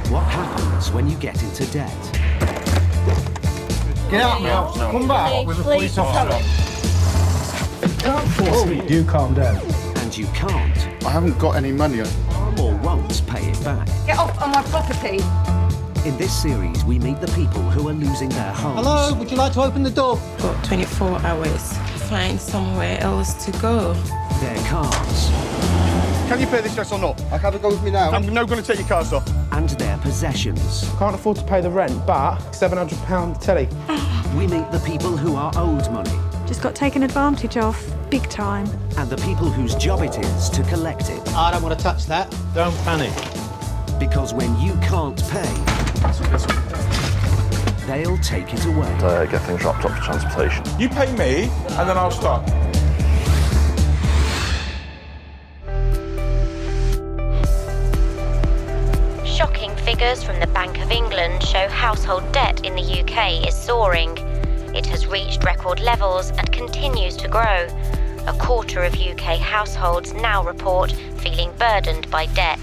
What happens when you get into debt? Get out now. Come back with a police officer. Can't force me. You calm down. And you can't I haven't got any money. or won't pay it back. Get off on my property. In this series, we meet the people who are losing their homes. Hello, would you like to open the door? Got 24 hours. Find somewhere else to go. Their cars Can you pay this yes or not? I can't go with me now. I'm not going to take your car, sir. and their possessions. Can't afford to pay the rent, but £700 telly. We meet the people who are owed money Just got taken advantage of, big time. and the people whose job it is to collect it. I don't want to touch that. Don't panic. Because when you can't pay, they'll take it away. Get things wrapped up for transportation. You pay me, and then I'll start. Shocking figures from the Bank of England show household debt in the UK is soaring. It has reached record levels and continues to grow. A quarter of UK households now report feeling burdened by debt.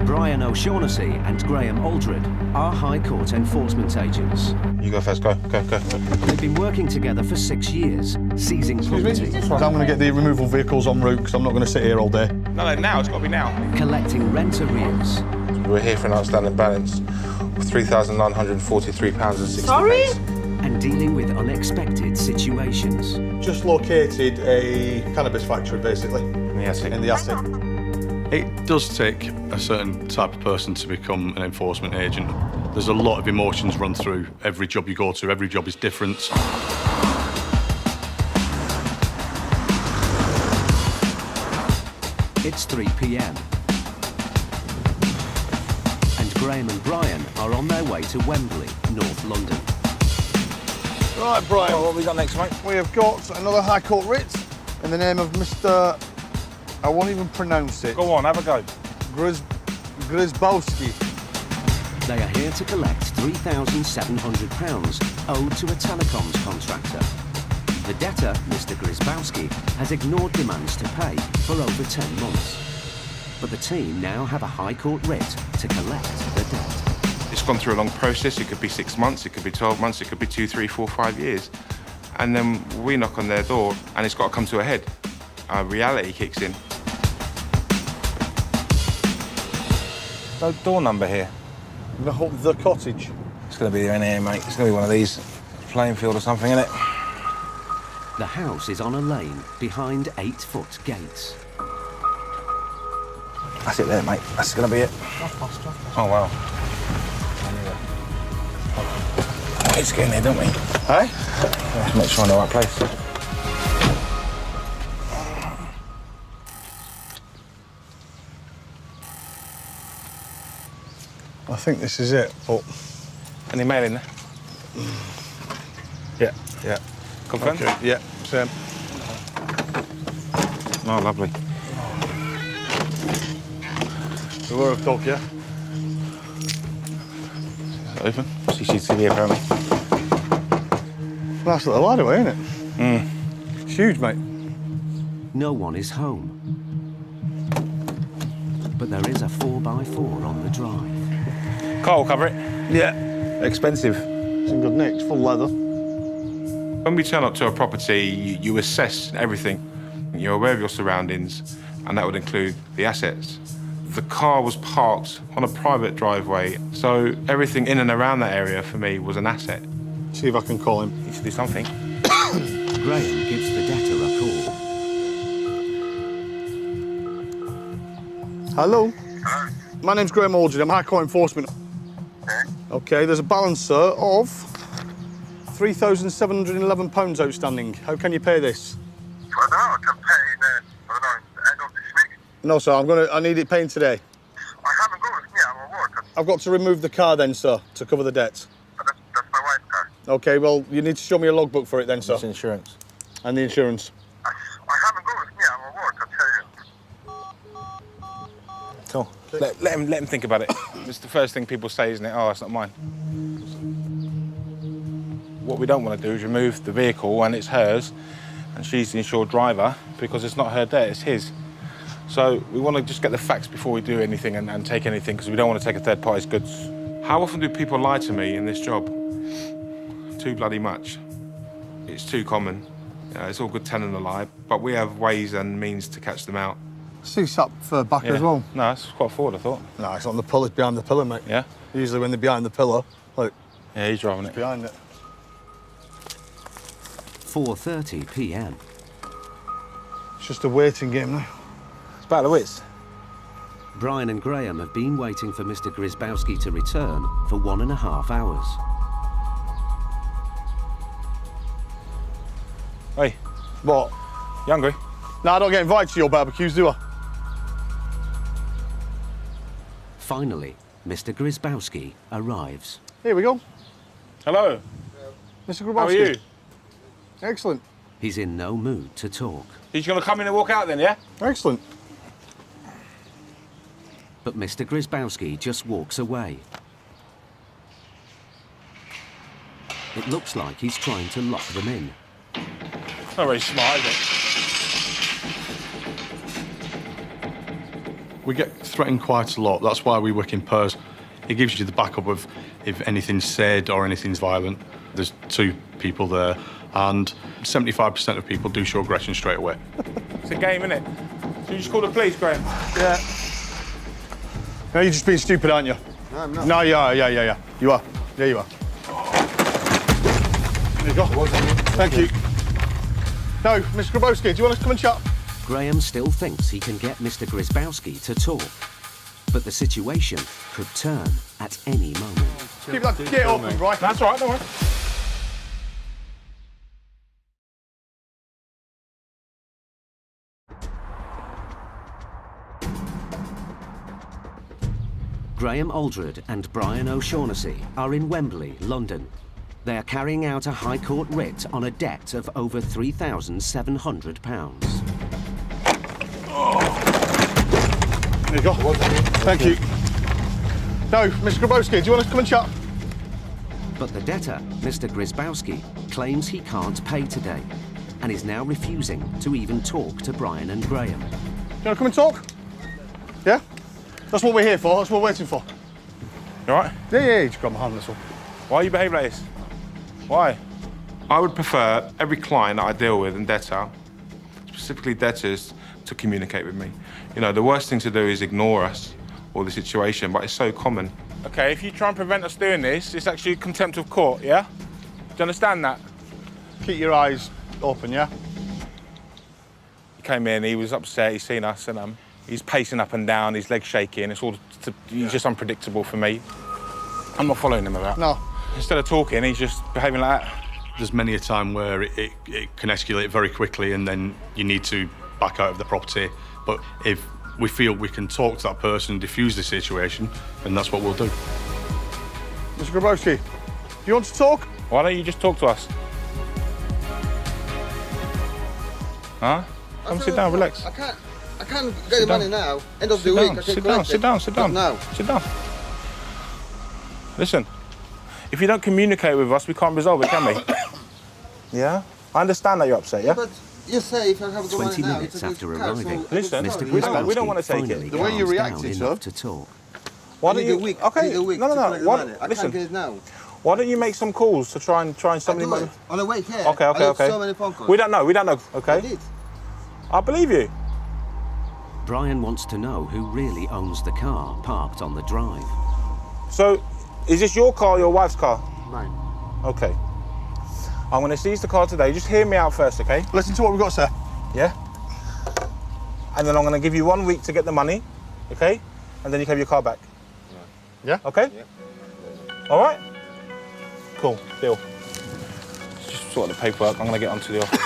Brian O'Shaughnessy and Graham Aldred are High Court enforcement agents. You go first, go. They've been working together for 6 years, seizing property, I'm going to get the removal vehicles en route because I'm not going to sit here all day. No, now, it's got to be now. collecting rent arrears, We're here for an outstanding balance of £3,943.60. Sorry? and dealing with unexpected situations. Just located a cannabis factory, basically, Yes, in the attic. It does take a certain type of person to become an enforcement agent. There's a lot of emotions run through every job you go to. Every job is different. It's 3 p.m. and Graham and Brian are on their way to Wembley, North London. Right, Brian. What have we got next, mate? We have got another High Court writ in the name of Mr. I won't even pronounce it. Go on, have a go. Grzybowski. They are here to collect £3,700 owed to a telecoms contractor. The debtor, Mr. Grzybowski, has ignored demands to pay for over 10 months. But the team now have a High Court writ to collect the debt. It's gone through a long process. It could be 6 months, it could be 12 months, it could be 2, 3, 4, 5 years. And then we knock on their door and it's got to come to a head. Reality kicks in. No door number here. The cottage. It's going to be in here, mate. It's going to be one of these. Playing field or something, isn't it? The house is on a lane behind 8-foot gates. That's it there, mate. That's going to be it. Oh, wow. Let's get in there, don't we? Hey? Let's make sure I'm in the right place. I think this is it, but... Any mail in there? Yeah. Yeah. Confirmed? Okay. Yeah, same. Oh, lovely. We were a dog, yeah? Open. CCTV, apparently. Nice little hideaway, isn't it? It's huge, mate. No one is home. But there is a 4x4 on the drive. Car will cover it. Yeah. Expensive. It's in good nick. It's full leather. When we turn up to a property, you assess everything. You're aware of your surroundings, and that would include the assets. The car was parked on a private driveway, so everything in and around that area for me was an asset. See if I can call him. Need to do something. Graham gives the debtor a call. Hello? My name's Graham Aldred. I'm High Court enforcement. Okay, there's a balance, sir, of £3,711 outstanding. How can you pay this? I don't know, I can pay the end of this week. No, sir, I need it paying today. I haven't got with me, I'm at work. I've got to remove the car then, sir, to cover the debt. That's my wife's car. Okay, well, you need to show me a logbook for it then, sir. It's insurance. And the insurance. I haven't got with me, I'm at work, I tell you. Cool. Let him think about it. It's the first thing people say, isn't it? Oh, it's not mine. What we don't want to do is remove the vehicle and it's hers, and she's the insured driver because it's not her debt, it's his. So we want to just get the facts before we do anything and take anything because we don't want to take a third party's goods. How often do people lie to me in this job? Too bloody much. It's too common. It's all good telling a lie, but we have ways and means to catch them out. Suits up for back as well. No, it's quite forward, I thought. No, it's on the pillar, it's behind the pillar, mate. Yeah? Usually when they're behind the pillar, like... Yeah, he's driving it. Behind it. 4:30 p.m. It's just a waiting game now. It's about the wits. Brian and Graham have been waiting for Mr. Grzybowski to return for 1.5 hours. Hey. What? You hungry? No, I don't get invited to your barbecues, do I? Finally, Mr. Grzybowski arrives. Here we go. Hello. Mr. Grabowski. How are you? Excellent. He's in no mood to talk. He's going to come in and walk out then, yeah? Excellent. But Mr. Grzybowski just walks away. It looks like he's trying to lock them in. Not very smart, is it? We get threatened quite a lot. That's why we work in pairs. It gives you the backup of if anything's said or anything's violent. There's 2 people there, and 75% of people do show aggression straight away. It's a game, innit? So you just call the police, Graham? Yeah. No, you're just being stupid, aren't you? No, I'm not. No, you are, yeah. You are. Yeah, you are. There you go. Thank you. No, Mr. Grabowski, do you want us to come and chat? Graham still thinks he can get Mr. Grzybowski to talk. But the situation could turn at any moment. Keep that gate open, right? That's all right, don't worry. Graham Aldred and Brian O'Shaughnessy are in Wembley, London. They are carrying out a High Court writ on a debt of over £3,700. There you go. Thank you. No, Mr. Grabowski, do you want us to come and chat? But the debtor, Mr. Grzybowski, claims he can't pay today and is now refusing to even talk to Brian and Graham. Do you want to come and talk? Yeah? That's what we're here for. That's what we're waiting for. You all right? Yeah, just grab my hand, that's all. Why you behave like this? Why? I would prefer every client that I deal with and debtor, specifically debtors, to communicate with me. You know, the worst thing to do is ignore us or the situation, but it's so common. Okay, if you try and prevent us doing this, it's actually contempt of court, yeah? Do you understand that? Keep your eyes open, yeah? He came in, he was upset, he's seen us, and he's pacing up and down, his legs shaking, he's just unpredictable for me. I'm not following him about. No. Instead of talking, he's just behaving like that. There's many a time where it can escalate very quickly and then you need to back out of the property. But if we feel we can talk to that person and diffuse the situation, then that's what we'll do. Mr. Grabowski, do you want to talk? Why don't you just talk to us? Huh? Come sit down, relax. I can't get the money now. End of the week, I can Sit collect it. sit down. Not now. Sit down. Listen, if you don't communicate with us, we can't resolve it, can we? Yeah? I understand that you're upset, yeah? But you say if I have the money 20 now, minutes it's a after good car, arriving, so Listen, it's Mr. not- Grzybowski we don't wanna take it. finally The way you calms reacted, down sir. enough to talk. Why I don't need you... a week. Okay, I need a week no. to collect the money. I Listen, can't get it now. why don't you make some calls to try and I somebody... do it. On the way here, Okay. I have so many phone calls. We don't know, I okay? did. I believe you. Brian wants to know who really owns the car parked on the drive. So, is this your car or your wife's car? Mine. Okay. I'm going to seize the car today. Just hear me out first, okay? Listen to what we've got, sir. Yeah? And then I'm going to give you 1 week to get the money, okay? And then you can have your car back. Yeah? Okay? Yeah. All right? Cool, deal. Just sort of the paperwork. I'm going to get onto the office.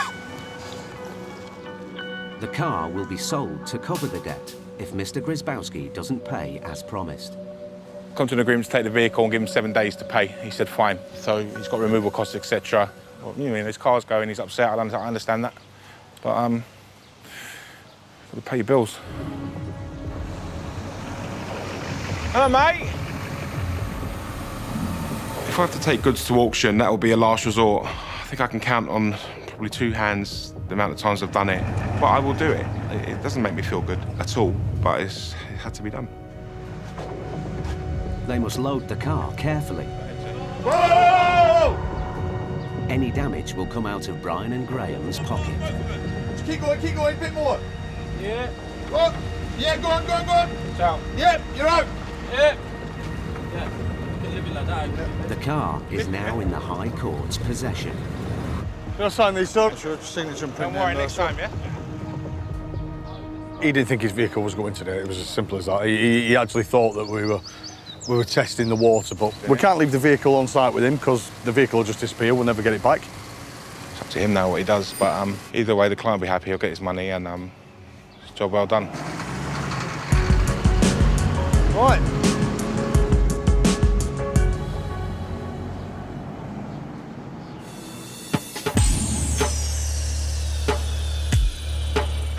The car will be sold to cover the debt if Mr. Grzybowski doesn't pay as promised. Come to an agreement to take the vehicle and give him 7 days to pay. He said fine. So he's got removal costs, etc. Well, you know, his car's going, he's upset. I understand that. But got to pay your bills. Hello, mate. If I have to take goods to auction, that will be a last resort. I think I can count on probably two hands the amount of times I've done it. But I will do it. It doesn't make me feel good at all, but it had to be done. They must load the car carefully. Whoa! Any damage will come out of Brian and Graham's pocket. Just keep going, a bit more. Yeah. What? Yeah, go on. It's out. Yep, you're out. Yeah. The car is now in the High Court's possession. Can I sign these, sir? Sure, signature and print. Don't worry, next time, yeah? He didn't think his vehicle was going today. It was as simple as that. He actually thought that we were testing the water, but we can't leave the vehicle on site with him because the vehicle will just disappear. We'll never get it back. It's up to him now what he does, but either way, the client will be happy. He'll get his money, and job well done. Right.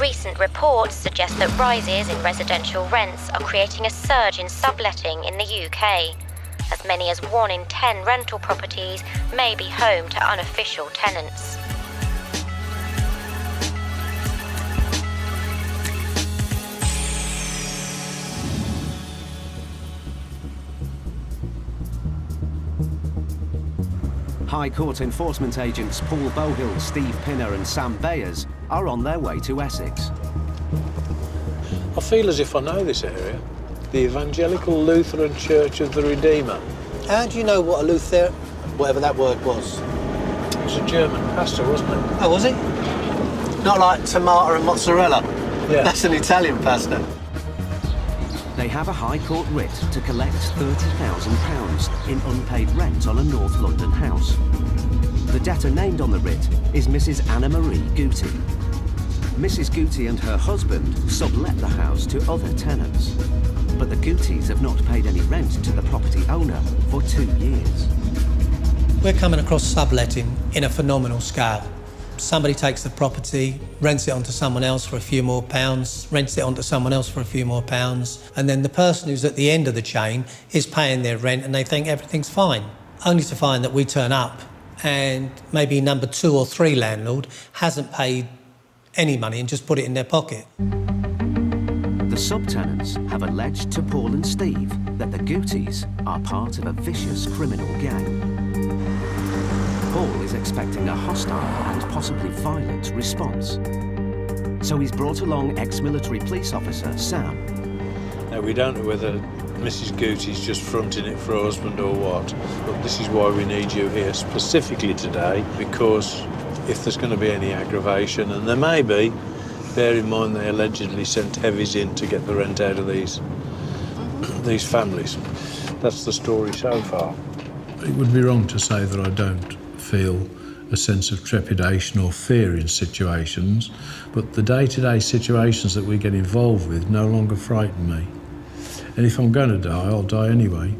Recent reports suggest that rises in residential rents are creating a surge in subletting in the UK. As many as 1 in 10 rental properties may be home to unofficial tenants. High Court enforcement agents Paul Bohill, Steve Pinner and Sam Bayers are on their way to Essex. I feel as if I know this area. The Evangelical Lutheran Church of the Redeemer. How do you know what a Luther, whatever that word was? It was a German pastor, wasn't it? Oh, was he? Not like tomato and mozzarella. Yeah. That's an Italian pasta. They have a High Court writ to collect £30,000 in unpaid rent on a North London house. The debtor named on the writ is Mrs. Anna Marie Gooty. Mrs. Gooty and her husband sublet the house to other tenants. But the Gooties have not paid any rent to the property owner for 2 years. We're coming across subletting in a phenomenal scale. Somebody takes the property, rents it onto someone else for a few more pounds, rents it onto someone else for a few more pounds, and then the person who's at the end of the chain is paying their rent and they think everything's fine. Only to find that we turn up and maybe number 2 or 3 landlord hasn't paid any money and just put it in their pocket. The subtenants have alleged to Paul and Steve that the Gooties are part of a vicious criminal gang. Paul is expecting a hostile and possibly violent response. So he's brought along ex-military police officer Sam. Now, we don't know whether Mrs. Gooty's just fronting it for her husband or what, but this is why we need you here specifically today, because if there's going to be any aggravation, and there may be, bear in mind they allegedly sent heavies in to get the rent out of these families. That's the story so far. It would be wrong to say that I don't feel a sense of trepidation or fear in situations, but the day-to-day situations that we get involved with no longer frighten me. And if I'm going to die, I'll die anyway.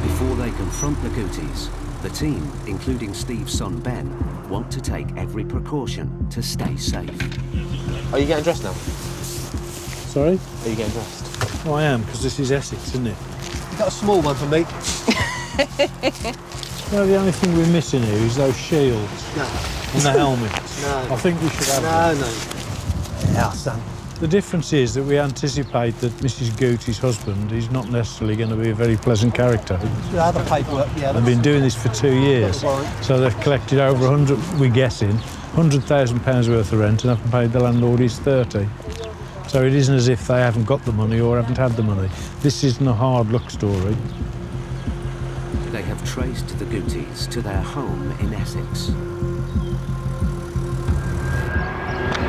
Before they confront the Gooties, the team, including Steve's son Ben, want to take every precaution to stay safe. Are you getting dressed now? Sorry? Are you getting dressed? Oh, I am, because this is Essex, isn't it? You got a small one for me? No, the only thing we're missing here is those shields. No. And the helmets. No. I think we should have them. No. Yeah, son. The difference is that we anticipate that Mrs. Gooty's husband is not necessarily going to be a very pleasant character. Yeah, the paperwork, yeah. They've been doing this for 2 years, so they've collected over 100, we're guessing, £100,000 worth of rent and haven't paid the landlord his 30. So it isn't as if they haven't got the money or haven't had the money. This isn't a hard luck story. They have traced the Gooties to their home in Essex.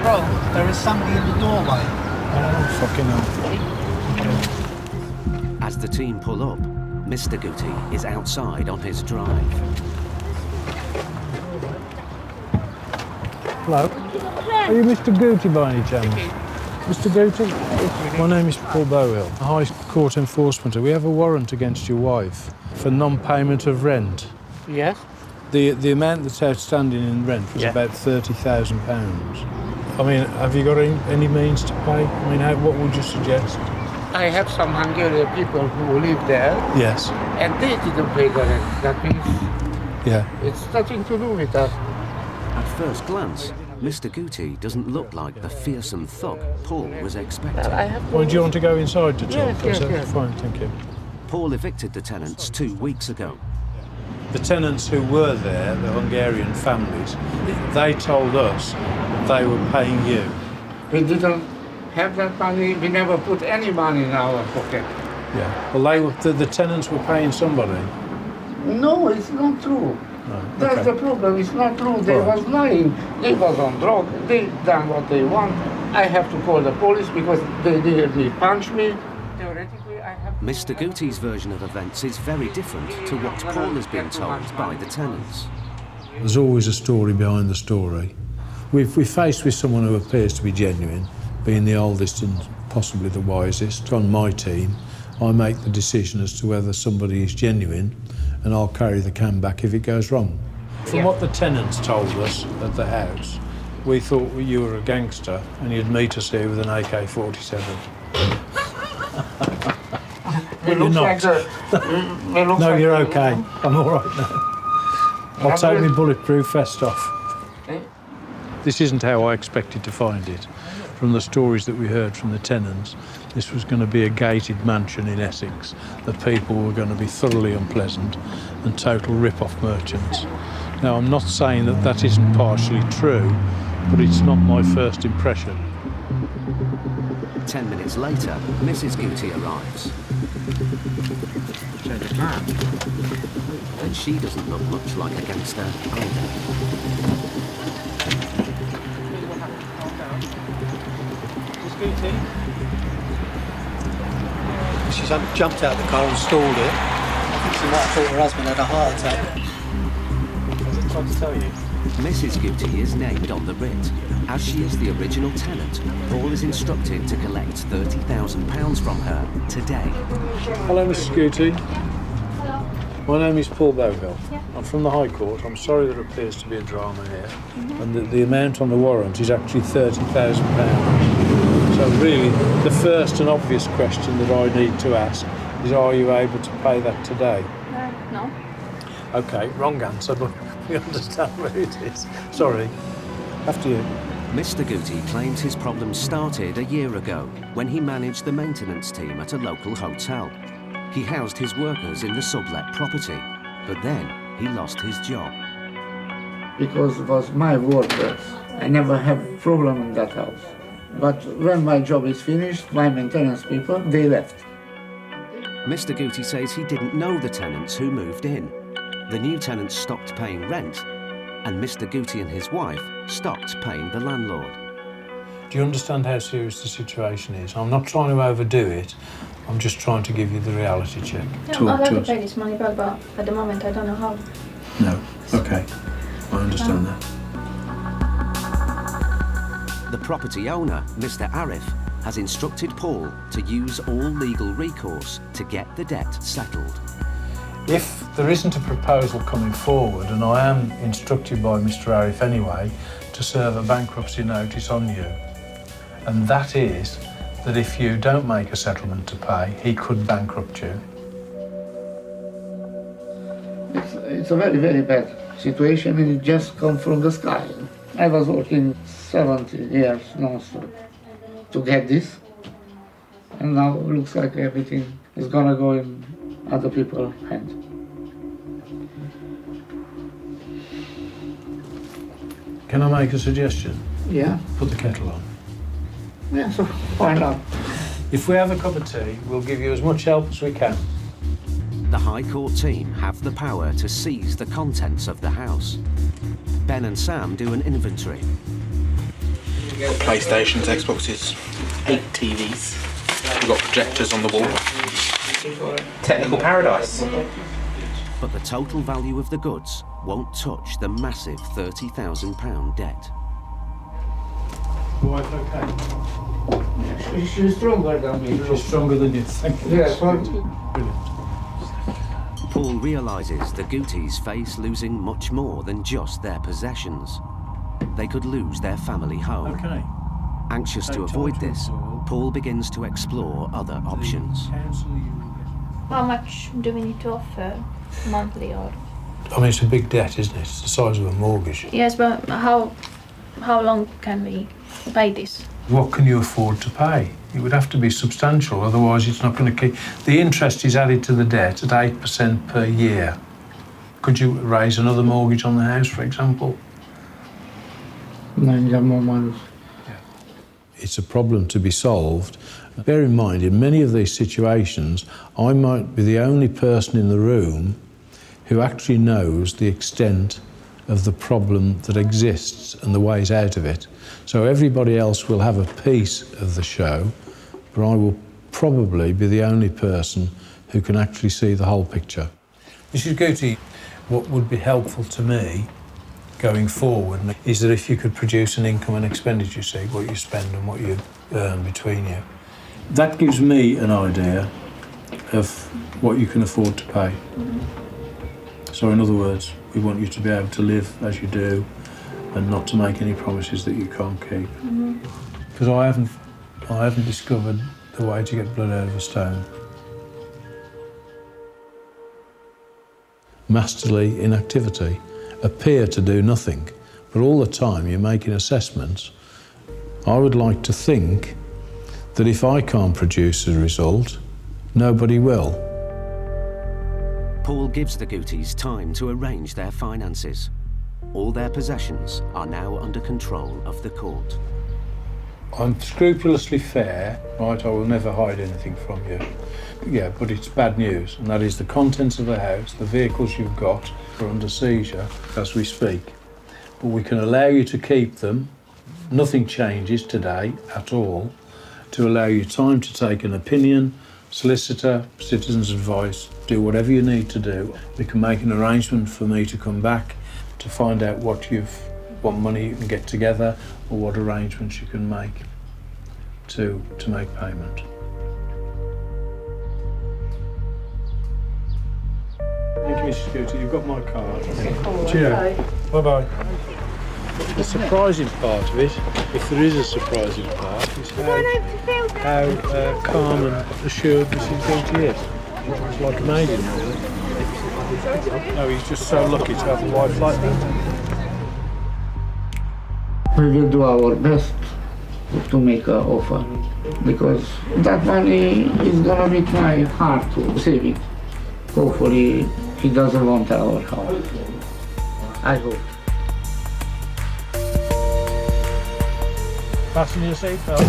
Bro, there is somebody in the doorway. Oh, fucking hell. As the team pull up, Mr. Gooty is outside on his drive. Hello? Are you Mr. Gooty by any chance? Mr. Gooty? My name is Paul Bowill, a High Court enforcement. We have a warrant against your wife for non-payment of rent. Yes? The amount that's outstanding in rent was about £30,000. I mean, have you got any means to pay? I mean, what would you suggest? I have some Hungarian people who live there. Yes. And they didn't pay the rent. That means Yeah. It's nothing to do with that. At first glance, Mr. Guti doesn't look like the fearsome thug Paul was expecting. Well, do you want to go inside to talk? Yes, yes. Fine, thank you. Paul evicted the tenants 2 weeks ago. The tenants who were there, the Hungarian families, they told us that they were paying you. We didn't have that money. We never put any money in our pocket. Yeah. Well, the tenants were paying somebody. No, it's not true. No. That's Okay. the problem. It's not true. They Right. was lying. They was on drug. They done what they want. I have to call the police because they punched me. Theoretically, I have. Mr. Guti's version of events is very different to what Paul has been told by the tenants. There's always a story behind the story. We're faced with someone who appears to be genuine, being the oldest and possibly the wisest. On my team, I make the decision as to whether somebody is genuine, and I'll carry the can back if it goes wrong. From what the tenants told us at the house, we thought you were a gangster and you'd meet us here with an AK-47. It looks like the. It looks No, like you're the- okay. I'm all right now. I'll take my bulletproof vest off. Eh? This isn't how I expected to find it. From the stories that we heard from the tenants, this was going to be a gated mansion in Essex. The people were going to be thoroughly unpleasant and total rip-off merchants. Now, I'm not saying that that isn't partially true, but it's not my first impression. 10 minutes later, Mrs. Guti arrives. And she doesn't look much like a gangster either. She's jumped out of the car and stalled it. I think she might have thought her husband had a heart attack. Was it tried to tell you? Mrs. Guti is named on the writ. As she is the original tenant, Paul is instructed to collect £30,000 from her today. Hello, Mrs. Guti. My name is Paul Bovill. I'm from the High Court. I'm sorry there appears to be a drama here. And the amount on the warrant is actually £30,000. So really, the first and obvious question that I need to ask is, are you able to pay that today? No. Okay, wrong answer, but we understand where it is. Sorry. After you. Mr. Guti claims his problems started a year ago when he managed the maintenance team at a local hotel. He housed his workers in the sublet property, but then he lost his job. Because it was my workers. I never have problem in that house. But when my job is finished, my maintenance people, they left. Mr. Guti says he didn't know the tenants who moved in. The new tenants stopped paying rent, and Mr. Guti and his wife stopped paying the landlord. Do you understand how serious the situation is? I'm not trying to overdo it. I'm just trying to give you the reality check. Yeah, I'd like to pay this money back, but at the moment I don't know how. No. Okay. I understand that. The property owner, Mr. Arif, has instructed Paul to use all legal recourse to get the debt settled. If there isn't a proposal coming forward, and I am instructed by Mr. Arif anyway, to serve a bankruptcy notice on you, and that is that if you don't make a settlement to pay, he could bankrupt you. It's a very, very bad situation, and it just comes from the sky. I was working 70 years non-stop to get this, and now it looks like everything is gonna go in other people's hands. Can I make a suggestion? Yeah, Put the kettle on. yeah, so why not? If we have a cup of tea, we'll give you as much help as we can. The High Court team have the power to seize the contents of the house. Ben and Sam do an inventory. PlayStations, Xboxes, 8 TVs. We've got projectors on the wall. Technical paradise. But the total value of the goods won't touch the massive £30,000 debt. Wife okay? She's stronger than me. She's stronger than you think. Yes, Brilliant. Paul realises the Gutis face losing much more than just their possessions. They could lose their family home. Okay. Anxious to avoid this, Paul begins to explore other options. How much do we need to offer monthly or? I mean, it's a big debt, isn't it? It's the size of a mortgage. Yes, but how long can we pay this? What can you afford to pay? It would have to be substantial, otherwise it's not going to keep... The interest is added to the debt at 8% per year. Could you raise another mortgage on the house, for example? No, you have more money. It's a problem to be solved. Bear in mind, in many of these situations, I might be the only person in the room who actually knows the extent of the problem that exists and the ways out of it. So everybody else will have a piece of the show, but I will probably be the only person who can actually see the whole picture. Mrs. Gooty, what would be helpful to me going forward is that if you could produce an income and expenditure sheet, what you spend and what you earn between you. That gives me an idea of what you can afford to pay. So in other words, we want you to be able to live as you do and not to make any promises that you can't keep. Because I haven't discovered the way to get blood out of a stone. Masterly inactivity. Appear to do nothing, but all the time you're making assessments. I would like to think that if I can't produce a result, nobody will. Paul gives the Gooties time to arrange their finances. All their possessions are now under control of the court. I'm scrupulously fair, right? I will never hide anything from you. Yeah, but it's bad news, and that is the contents of the house, the vehicles you've got are under seizure as we speak. But we can allow you to keep them. Nothing changes today at all, to allow you time to take an opinion, solicitor, citizen's advice, do whatever you need to do. We can make an arrangement for me to come back to find out what money you can get together or what arrangements you can make to make payment. Thank you, Mrs. Gooty. You've got my card. Cheers. Bye-bye. The surprising part of it, if there is a surprising part, is how calm and assured Mrs. Gooty is. It's like a maiden, really. No, he's just so lucky to have a wife like that. We will do our best to make an offer, because that money is gonna be try hard to save it. Hopefully he doesn't want our house. I hope. Fasten your seatbelt.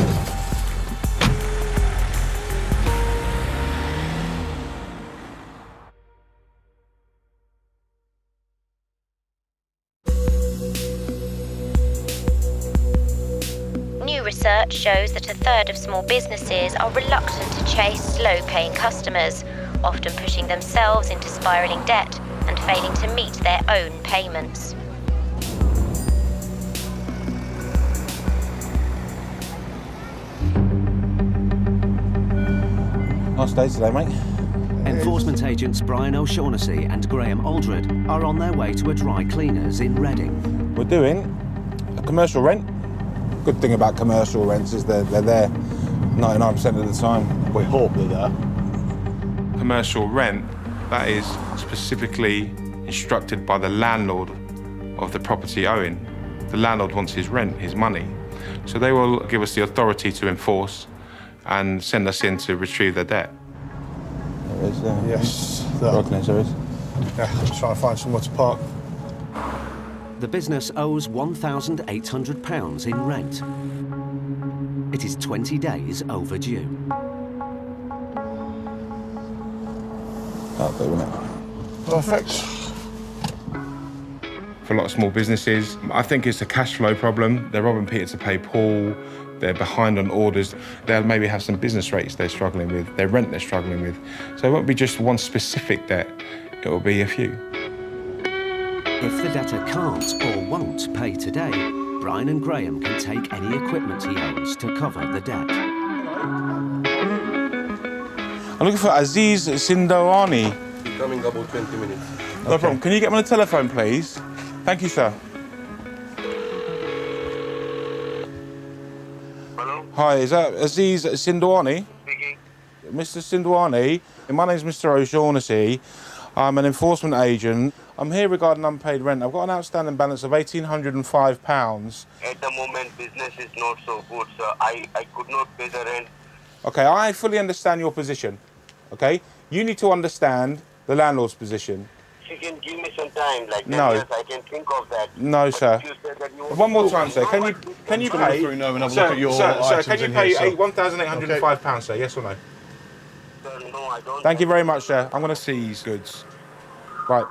New research shows that a third of small businesses are reluctant to chase slow-paying customers, often pushing themselves into spiralling debt and failing to meet their own payments. Nice day today, mate. Enforcement agents Brian O'Shaughnessy and Graham Aldred are on their way to a dry cleaners in Reading. We're doing a commercial rent. Good thing about commercial rents is they're there 99% of the time. We hope they're there. Commercial rent, that is specifically instructed by the landlord of the property owing. The landlord wants his rent, his money. So they will give us the authority to enforce and send us in to retrieve their debt. There is, yes. There is. Yeah, just trying to find somewhere to park. The business owes £1,800 in rent. It is 20 days overdue. That'll do, isn't it? Perfect. For a lot of small businesses, I think it's a cash flow problem. They're robbing Peter to pay Paul. They're behind on orders. They'll maybe have some business rates they're struggling with, their rent they're struggling with. So it won't be just one specific debt, it will be a few. If the debtor can't or won't pay today, Brian and Graham can take any equipment he owns to cover the debt. I'm looking for Aziz Sindoani. Coming about 20 minutes. No problem. Can you get him on the telephone, please? Thank you, sir. Hello? Hi, is that Aziz Sindoani? Speaking. Mr. Sindoani, my name's Mr. O'Shaughnessy. I'm an enforcement agent. I'm here regarding unpaid rent. I've got an outstanding balance of £1,805. At the moment, business is not so good, sir. I could not pay the rent. Okay, I fully understand your position. Okay? You need to understand the landlord's position. If you can give me some time, like 10 No. years, I can think of that. No, But sir. if you said that you One more time, sir. Can you just gonna pay? go through now and have a Sir, look at your sir, items can you in pay here, sir? £1,805, sir? Yes or no? Sir, no, I don't. Thank you very much, sir. I'm going to Seize goods. Right.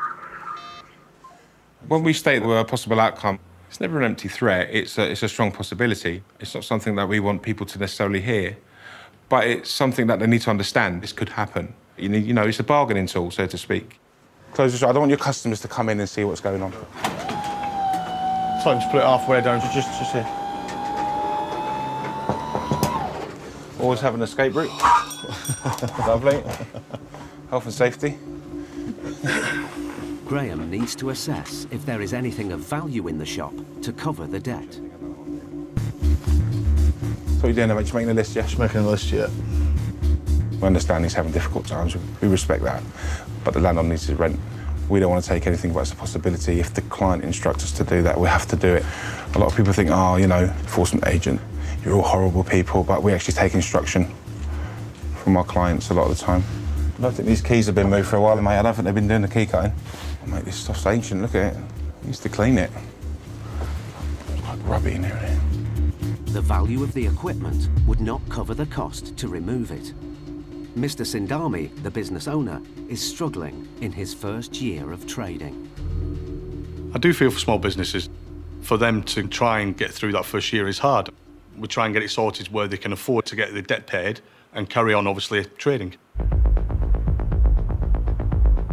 When we state a possible outcome, it's never an empty threat. It's a strong possibility. It's not something that we want people to necessarily hear, but it's something that they need to understand. This could happen. You know, it's a bargaining tool, so to speak. Close the shop. I don't want your customers to come in and see what's going on. Time to split halfway down. Just here. Always have an escape route. Lovely. Health and safety. Graham needs to assess if there is anything of value in the shop to cover the debt. So you're doing, mate? Just making a list, yeah? Just making a list, yeah. We understand he's having difficult times. We respect that. But the landlord needs his rent. We don't want to take anything but it's a possibility. If the client instructs us to do that, we have to do it. A lot of people think, oh, you know, enforcement agent, you're all horrible people, but we actually take instruction from our clients a lot of the time. I don't think these keys have been moved for a while, mate. I don't think they've been doing the key cutting. Oh, mate, this stuff's ancient. Look at it. I used to clean it. It's like rubby in here. The value of the equipment would not cover the cost to remove it. Mr. Sindami, the business owner, is struggling in his first year of trading. I do feel for small businesses. For them to try and get through that first year is hard. We try and get it sorted where they can afford to get the debt paid and carry on, obviously, trading.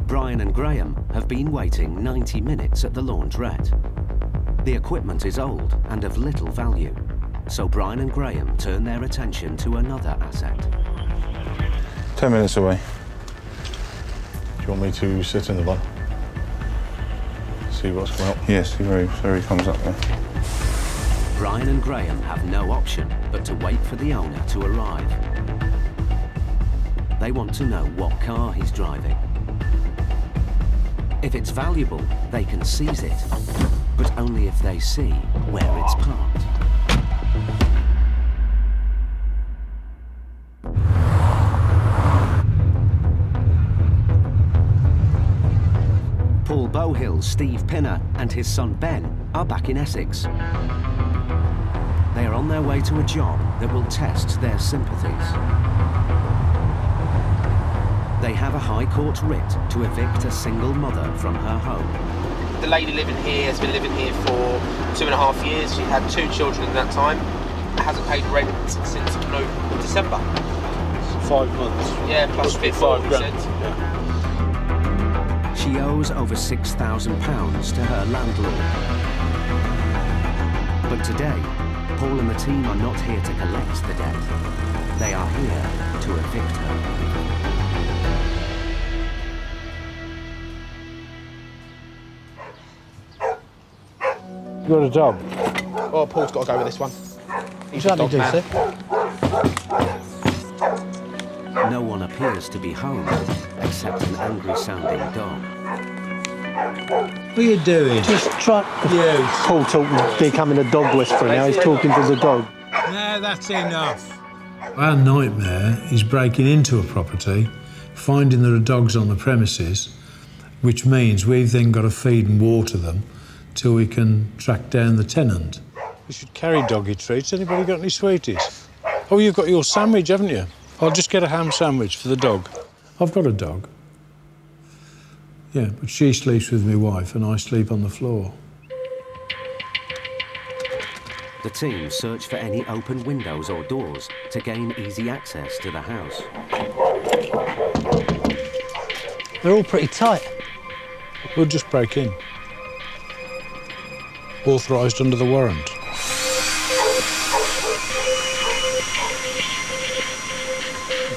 Brian and Graham have been waiting 90 minutes at the laundrette. The equipment is old and of little value, so Brian and Graham turn their attention to another asset. 10 minutes away. Do you want me to sit in the van? See what's coming up? Yes, there he comes up there. Brian and Graham have no option but to wait for the owner to arrive. They want to know what car he's driving. If it's valuable, they can seize it, but only if they see where it's parked. Paul Bowhill, Steve Pinner and his son Ben are back in Essex. They are on their way to a job that will test their sympathies. They have a High Court writ to evict a single mother from her home. The lady living here has been living here for 2.5 years. She had 2 children in that time. Hasn't paid rent since December. 5 months. Yeah, plus 5 grand. She owes over £6,000 to her landlord. But today, Paul and the team are not here to collect the debt. They are here to evict her. You got a dog? Oh, Paul's got to go with this one. He's a Certainly dog do, man. sir. No one appears to be home, except an angry-sounding dog. What are you doing? Just try. You. Paul talking, becoming a dog whisperer now. He's talking to the dog. No, that's enough. Our nightmare is breaking into a property, finding there are dogs on the premises, which means we've then got to feed and water them till we can track down the tenant. You should carry doggy treats. Anybody got any sweeties? Oh, you've got your sandwich, haven't you? I'll just get a ham sandwich for the dog. I've got a dog. Yeah, but she sleeps with my wife and I sleep on the floor. The team search for any open windows or doors to gain easy access to the house. They're all pretty tight. We'll just break in. Authorised under the warrant.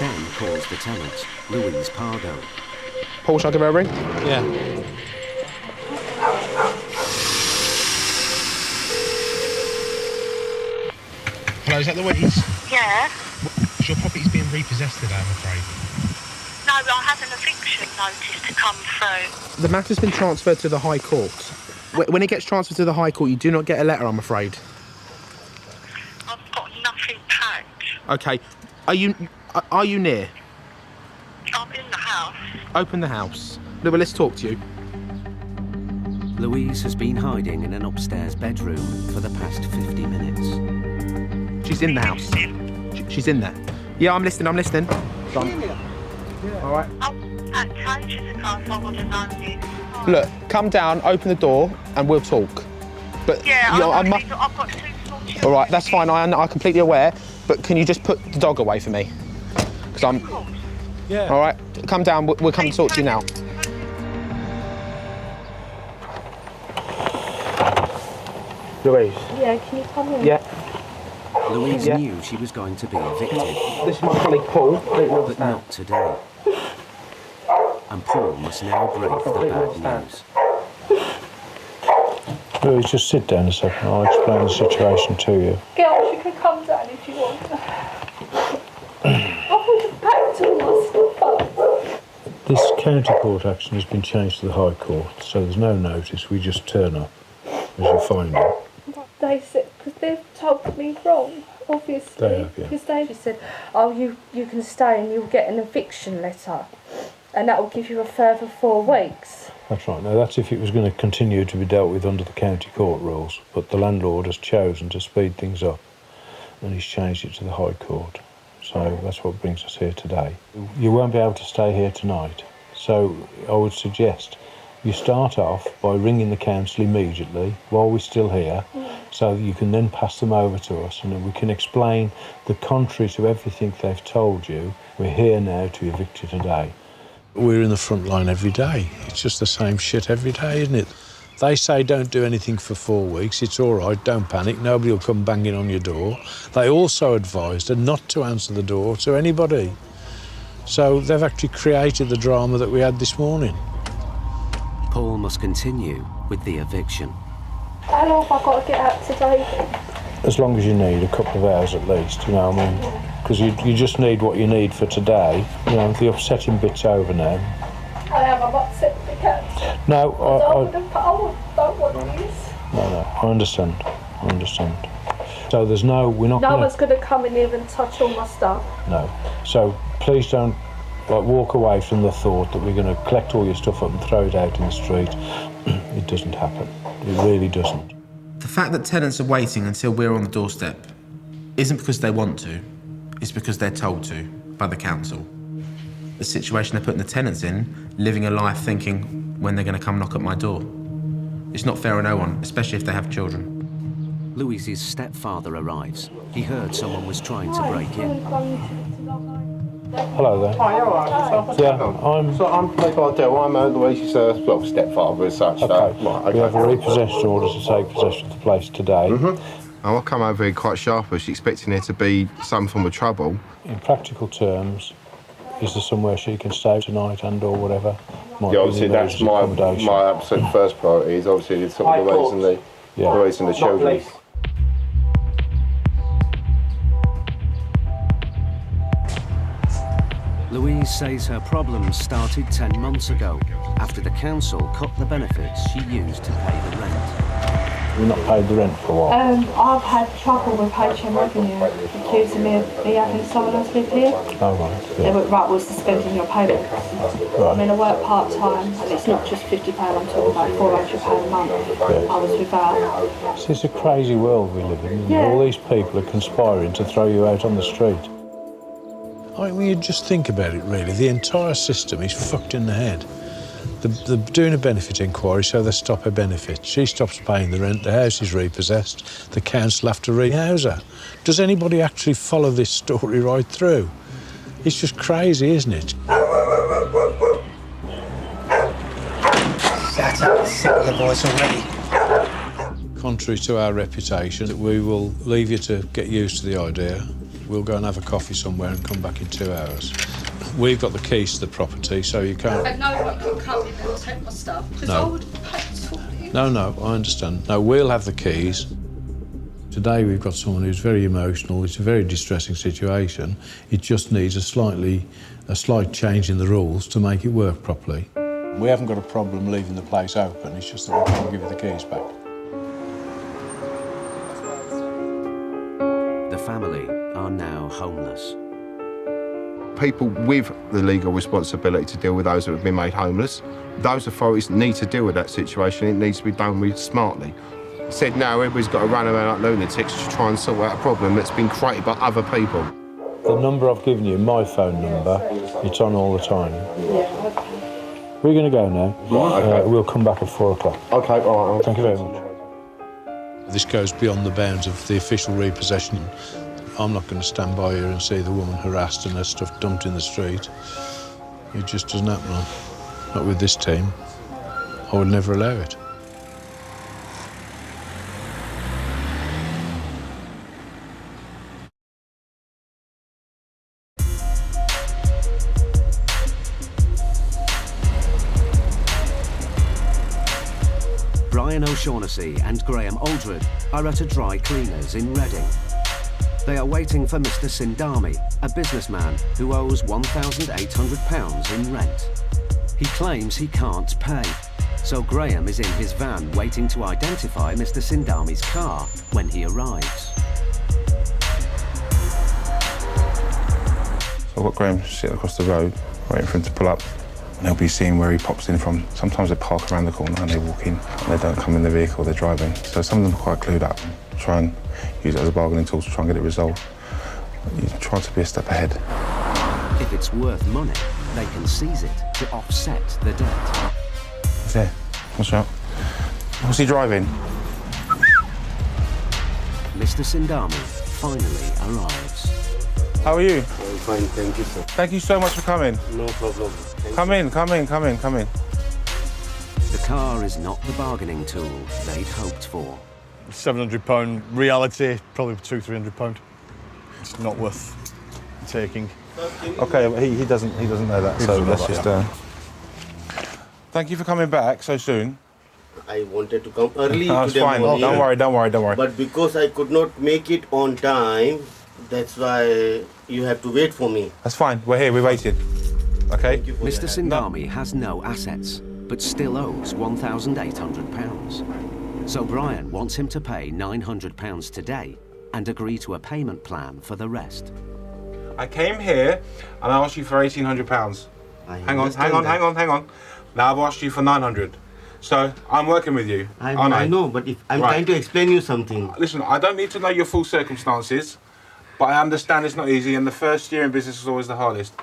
Ben calls the tenant, Louise Pardo. Paul, shall I give her a ring? Yeah. Hello, is that Louise? Yeah. Your property's being repossessed today, I'm afraid. No, I have an eviction notice to come through. The matter's been transferred to the High Court. When it gets transferred to the High Court, you do not get a letter, I'm afraid. I've got nothing packed. OK. Are you near? I'm in the house. Open the house. Well, let's talk to you. Louise has been hiding in an upstairs bedroom for the past 50 minutes. She's in the house. She's in there. Yeah, I'm listening. All right. At changes ago, I would have known this. Look, come down, open the door, and we'll talk. But Yeah, I've got 2 small children. All right, that's fine. I'm completely aware. But can you just put the dog away for me? Because I'm. Yeah. All right, come down. We'll come and talk to you now. Louise. Yeah, can you come in? Yeah. Louise knew she was going to be evicted. This is my colleague Paul. But not today. And Paul must now break the bad news. Louise, just sit down a second. I'll explain the situation to you. Girls, you can come down if you want. I would have packed all my stuff up. This county court action has been changed to the High Court, so there's no notice. We just turn up as you find it. They said, because they've told me wrong, obviously. They have, yeah. Because they just said, oh, you can stay and you'll get an eviction letter. And that will give you a further 4 weeks. That's right. Now, that's if it was going to continue to be dealt with under the county court rules, but the landlord has chosen to speed things up, and he's changed it to the High Court. So that's what brings us here today. You won't be able to stay here tonight, so I would suggest you start off by ringing the council immediately while we're still here, so you can then pass them over to us, and then we can explain the contrary to everything they've told you. We're here now to evict you today. We're in the front line every day. It's just the same shit every day, isn't it? They say don't do anything for 4 weeks. It's all right, don't panic. Nobody will come banging on your door. They also advised her not to answer the door to anybody. So they've actually created the drama that we had this morning. Paul must continue with the eviction. How long have I got to get out today then? As long as you need, a couple of hours at least, you know what I mean? Because you just need what you need for today. You know, the upsetting bit's over now. I am, I'm upset with the cats. No, I don't want this. No, I understand. So we're not No one's going to come in here and touch all my stuff. No. So please don't walk away from the thought that we're going to collect all your stuff up and throw it out in the street. It doesn't happen. It really doesn't. The fact that tenants are waiting until we're on the doorstep isn't because they want to, it's because they're told to by the council. The situation they're putting the tenants in, living a life thinking when they're going to come knock at my door. It's not fair on no one, especially if they have children. Louise's stepfather arrives. He heard someone was trying to break in. Hello there. Hi, all right. Yeah, I'm Nick Ardell. I'm Louise's stepfather as such. Okay. We have a repossession order to take possession of the place today. I come over here quite sharpish, expecting there to be some form of trouble. In practical terms, is there somewhere she can stay tonight and or whatever? Yeah, obviously that's my absolute first priority is obviously sort of the raising the children. Louise says her problems started 10 months ago, after the council cut the benefits she used to pay the rent. We've not paid the rent for a while. I've had trouble with HM Revenue, accusing me of me having someone else live here. Oh, right. Yeah. They were right, we're suspending your payments. I mean, I work part-time, and it's not just £50, I'm talking about £400 a month. I was without. See, it's a crazy world we live in. Yeah. All these people are conspiring to throw you out on the street. I mean, when you just think about it, really, the entire system is fucked in the head. They're doing a benefit inquiry, so they stop her benefit. She stops paying the rent, the house is repossessed, the council have to rehouse her. Does anybody actually follow this story right through? It's just crazy, isn't it? Shut up, sick of the voice already. Contrary to our reputation, we will leave you to get used to the idea. We'll go and have a coffee somewhere and come back in 2 hours. We've got the keys to the property, so you can't... And no one can come in and take my stuff, because I would have paid for it. No, I understand. No, we'll have the keys. Today we've got someone who's very emotional. It's a very distressing situation. It just needs a slight change in the rules to make it work properly. We haven't got a problem leaving the place open, it's just that we can't give you the keys back. The family are now homeless. People with the legal responsibility to deal with those that have been made homeless, those authorities need to deal with that situation. It needs to be done with smartly. Said now everybody's got to run around like lunatics to try and sort out a problem that's been created by other people. The number I've given you, my phone number, it's on all the time. We're going to go now. Right, okay. We'll come back at 4 o'clock. OK, all right. Thank you very much. This goes beyond the bounds of the official repossession. I'm not going to stand by here and see the woman harassed and her stuff dumped in the street. It just doesn't happen. Not with this team. I would never allow it. Brian O'Shaughnessy and Graham Aldred are at a dry cleaners in Reading. They are waiting for Mr. Sindami, a businessman who owes £1,800 in rent. He claims he can't pay, so Graham is in his van waiting to identify Mr. Sindami's car when he arrives. So I've got Graham sitting across the road, waiting for him to pull up. And he'll be seeing where he pops in from. Sometimes they park around the corner and they walk in and they don't come in the vehicle they're driving. So some of them are quite clued up. Try and use it as a bargaining tool to try and get it resolved. You try to be a step ahead. If it's worth money, they can seize it to offset the debt. He's there. Watch out. What's he driving? Mr. Sindami finally arrives. How are you? I'm fine, thank you, sir. Thank you so much for coming. No problem. Come in. The car is not the bargaining tool they'd hoped for. £700 reality, probably £200-300. It's not worth taking. Okay, he doesn't know that. So let's just. Thank you for coming back so soon. I wanted to come early No, it's today fine. morning. Don't worry. But because I could not make it on time, that's why you have to wait for me. That's fine. We're here. We waited. Okay. Mr. Sindami has no assets, but still owes £1,800. So Brian wants him to pay £900 today and agree to a payment plan for the rest. I came here and I asked you for £1,800. Hang on. Now I've asked you for £900. So I'm working with you. I know, but if I'm trying to explain you something. Listen, I don't need to know your full circumstances, but I understand it's not easy, and the first year in business is always the hardest.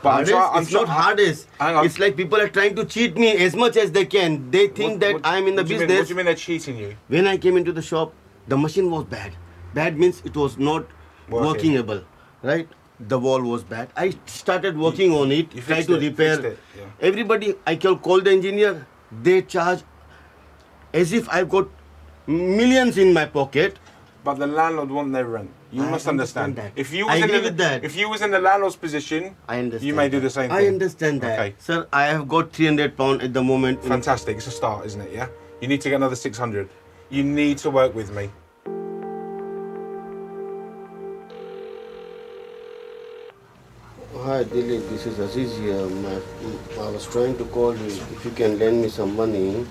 But It's not hardest. Hang on. It's like people are trying to cheat me as much as they can. They think that I'm in the business. What do you mean they're cheating you? When I came into the shop, the machine was bad. Bad means it was not workingable, right? The wall was bad. I started working on it, tried to repair. Everybody, I can call the engineer. They charge as if I've got millions in my pocket. But the landlord wants their rent. You must understand that. If you I was agree in with that. If you was in the landlord's position, you may do the same thing. I understand that. Okay. Sir, I have got £300 at the moment. Fantastic. It's a start, isn't it? Yeah. You need to get another 600. You need to work with me. Hi Dilip, this is Aziz here. I was trying to call you if you can lend me some money.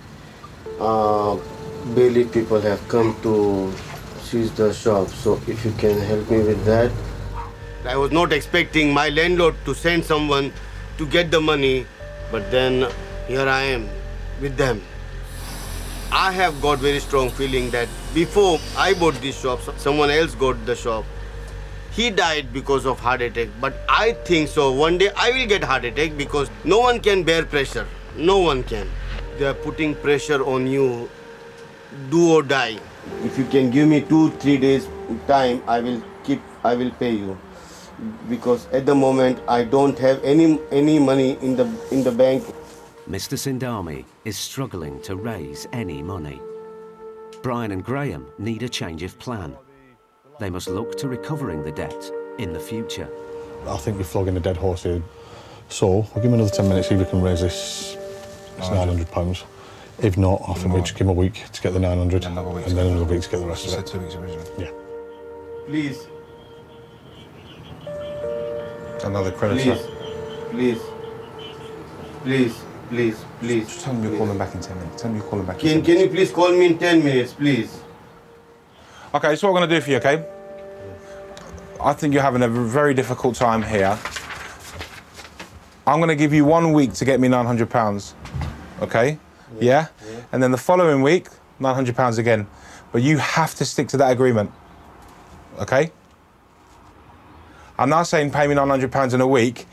Bailiff people have come to seize the shop, so if you can help me with that. I was not expecting my landlord to send someone to get the money, but then here I am with them. I have got very strong feeling that before I bought this shop, someone else got the shop. He died because of heart attack, but I think so one day I will get heart attack because no one can bear pressure. No one can. They are putting pressure on you. Do or die. If you can give me 2-3 days time, I will pay you. Because at the moment I don't have any money in the bank. Mr. Sindami is struggling to raise any money. Brian and Graham need a change of plan. They must look to recovering the debt in the future. I think we're flogging a dead horse here. So we'll give him another 10 minutes, see if we can raise this £900. If not, I think we just give him a week to get the 900 Another week and then another week to get the rest You of said it. 2 weeks originally. Yeah. Please, Another creditor. please, please. Just tell them you're calling back in 10 minutes. Tell them you're calling back in 10 Can minutes. you please call me in 10 minutes, please? Okay, this is what we're going to do for you, okay? I think you're having a very difficult time here. I'm going to give you 1 week to get me £900, okay? Yeah? And then the following week, £900 again. But you have to stick to that agreement, okay? I'm not saying pay me £900 in a week,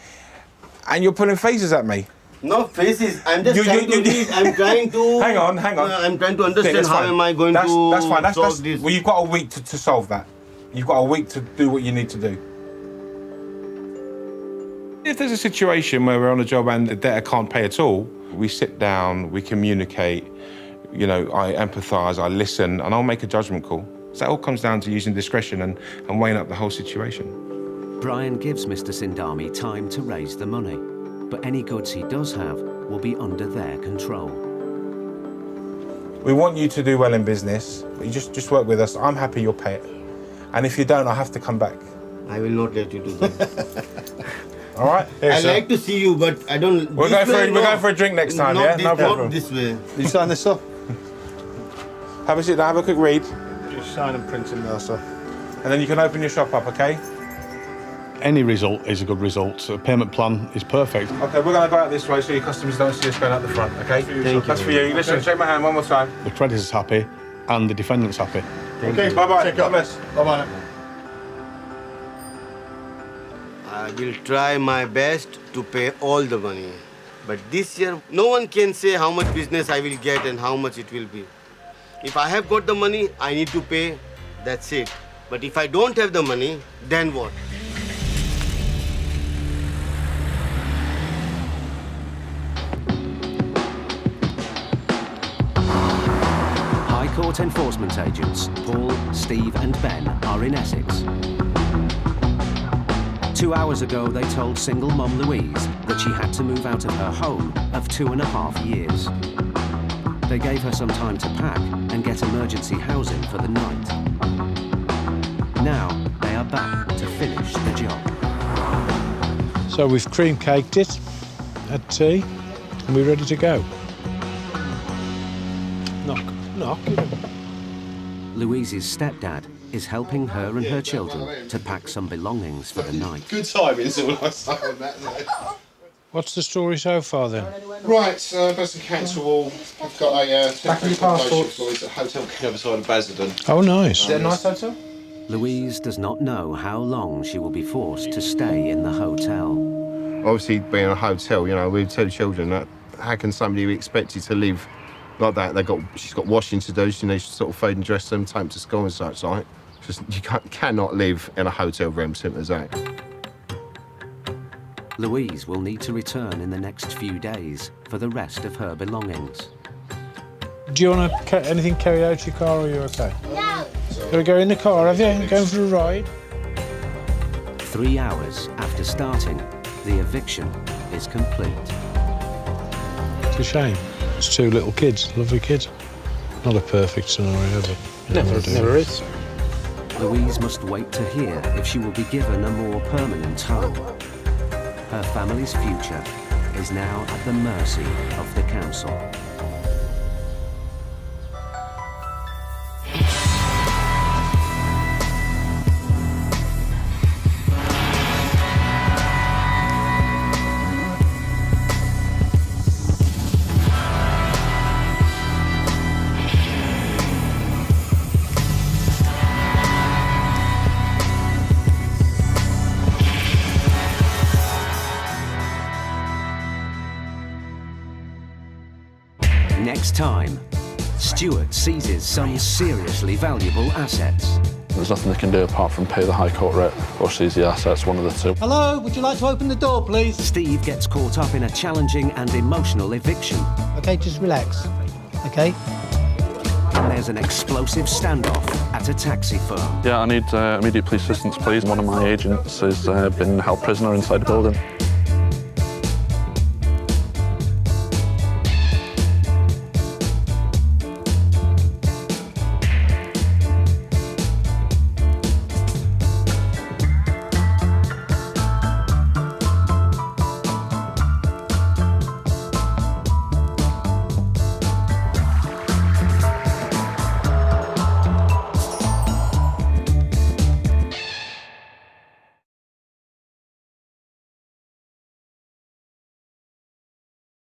and you're pulling faces at me. No faces. I'm just trying to read. I'm trying to. Hang on. I'm trying to understand That's how fine. am I going That's to fine. solve this. Well, you've got a week to solve that. You've got a week to do what you need to do. If there's a situation where we're on a job and the debtor can't pay at all, we sit down, we communicate, you know, I empathise, I listen, and I'll make a judgment call. So that all comes down to using discretion and weighing up the whole situation. Brian gives Mr. Sindami time to raise the money, but any goods he does have will be under their control. We want you to do well in business. You just work with us. I'm happy you'll pay it. And if you don't, I'll have to come back. I will not let you do that. All right? I like to see you, but I don't. We're going for a drink next time, yeah? No problem. Not this way. Did you sign this stuff? Have a sit down, have a quick read. Just sign and print in there, sir. And then you can open your shop up, okay? Any result is a good result. A payment plan is perfect. Okay, we're going to go out this way so your customers don't see us going out the front, okay? That's for you. Listen, shake my hand one more time. The creditor's happy and the defendant's happy. Okay, bye-bye. God bless. Bye-bye. I will try my best to pay all the money. But this year, no one can say how much business I will get and how much it will be. If I have got the money, I need to pay, that's it. But if I don't have the money, then what? High Court enforcement agents Paul, Steve and Ben are in Essex. 2 hours ago, they told single mum Louise that she had to move out of her home of 2.5 years. They gave her some time to pack and get emergency housing for the night. Now, they are back to finish the job. So we've cream caked it, had tea, and we're ready to go. Knock, knock. Louise's stepdad is helping her and her children to pack some belongings for the night. Good timing is all I say on that note. What's the story so far then? Right, Basildon Council Hall. I've got a Back with your passports. for it's a hotel on the other side of Basildon. Oh, nice. Is it a nice hotel? Louise does not know how long she will be forced to stay in the hotel. Obviously, being a hotel, you know, with 2 children, that how can somebody be expected to live like that? She's got washing to do. She needs to sort of feed and dress them, take them to school and such like. Just you cannot live in a hotel room, simple as that. Louise will need to return in the next few days for the rest of her belongings. Do you want anything carried out your car, or are you okay? No. Gotta go in the car, have you? Going for a ride? 3 hours after starting, the eviction is complete. It's a shame. It's 2 little kids, lovely kids. Not a perfect scenario, but Never is. Louise must wait to hear if she will be given a more permanent home. Her family's future is now at the mercy of the council. Next time, Stuart seizes some seriously valuable assets. There's nothing they can do apart from pay the High Court rate or seize the assets, one of the two. Hello, would you like to open the door, please? Steve gets caught up in a challenging and emotional eviction. Okay, just relax. Okay? And there's an explosive standoff at a taxi firm. Yeah, I need immediate police assistance, please. One of my agents has been held prisoner inside the building.